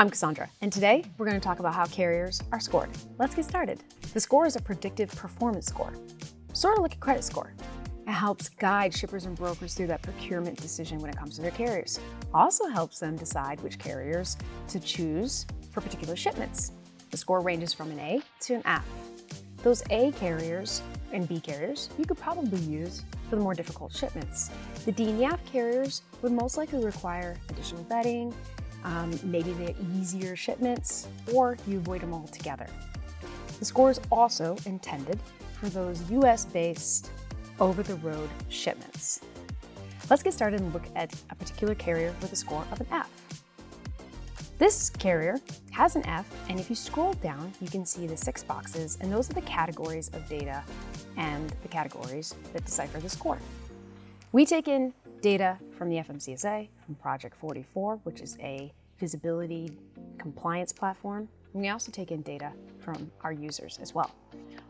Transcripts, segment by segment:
I'm Cassandra, and today we're going to talk about how carriers are scored. Let's get started. The score is a predictive performance score, sort of like a credit score. It helps guide shippers and brokers through that procurement decision when it comes to their carriers. Also helps them decide which carriers to choose for particular shipments. The score ranges from an A to an F. Those A carriers and B carriers you could probably use for the more difficult shipments. The D and the F carriers would most likely require additional vetting, maybe the easier shipments, or you avoid them altogether. The score is also intended for those US-based over-the-road shipments. Let's get started and look at a particular carrier with a score of an F. This carrier has an F, and if you scroll down, you can see the 6 boxes, and those are the categories of data and the categories that decipher the score. We take in data from the FMCSA, from Project 44, which is a visibility compliance platform, and we also take in data from our users as well.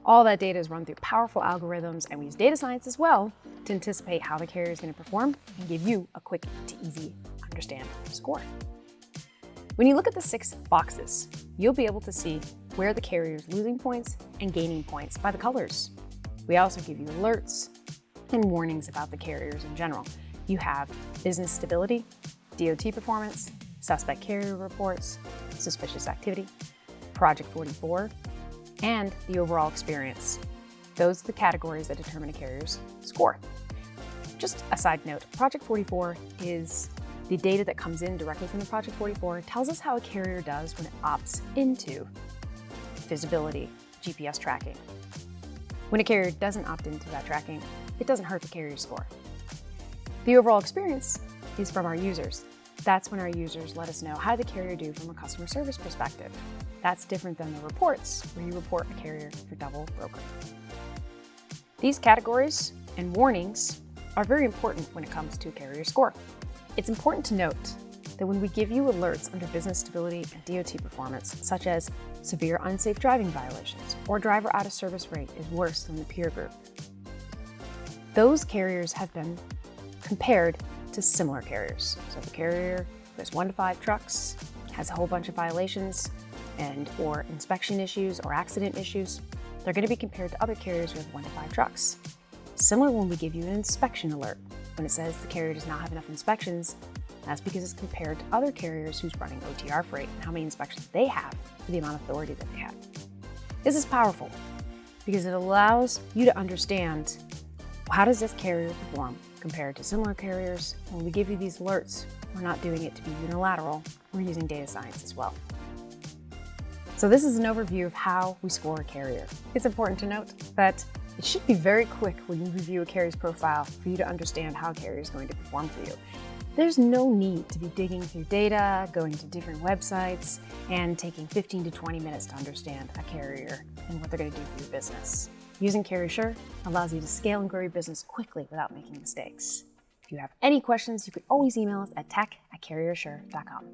All that data is run through powerful algorithms, and we use data science as well to anticipate how the carrier is going to perform and give you a quick to easy understand score. When you look at the 6 boxes, you'll be able to see where the carrier is losing points and gaining points by the colors. We also give you alerts and warnings about the carriers in general. You have business stability, DOT performance, suspect carrier reports, suspicious activity, Project 44, and the overall experience. Those are the categories that determine a carrier's score. Just a side note, Project 44 is the data that comes in directly from the Project 44. It tells us how a carrier does when it opts into visibility, GPS tracking. When a carrier doesn't opt into that tracking, it doesn't hurt the carrier's score. The overall experience is from our users. That's when our users let us know how the carrier do from a customer service perspective. That's different than the reports, where you report a carrier for double broker. These categories and warnings are very important when it comes to a carrier score. It's important to note that when we give you alerts under business stability and DOT performance, such as severe unsafe driving violations or driver out of service rate is worse than the peer group, those carriers have been compared to similar carriers. So if a carrier who has 1 to 5 trucks, has a whole bunch of violations or inspection issues or accident issues, they're going to be compared to other carriers who have 1 to 5 trucks. Similar when we give you an inspection alert. When it says the carrier does not have enough inspections, that's because it's compared to other carriers who's running OTR freight and how many inspections they have for the amount of authority that they have. This is powerful because it allows you to understand, how does this carrier perform compared to similar carriers? When we give you these alerts, we're not doing it to be unilateral, we're using data science as well. So this is an overview of how we score a carrier. It's important to note that it should be very quick when you review a carrier's profile for you to understand how a carrier is going to perform for you. There's no need to be digging through data, going to different websites, and taking 15 to 20 minutes to understand a carrier and what they're going to do for your business. Using CarrierSure allows you to scale and grow your business quickly without making mistakes. If you have any questions, you can always email us at tech@carriersure.com.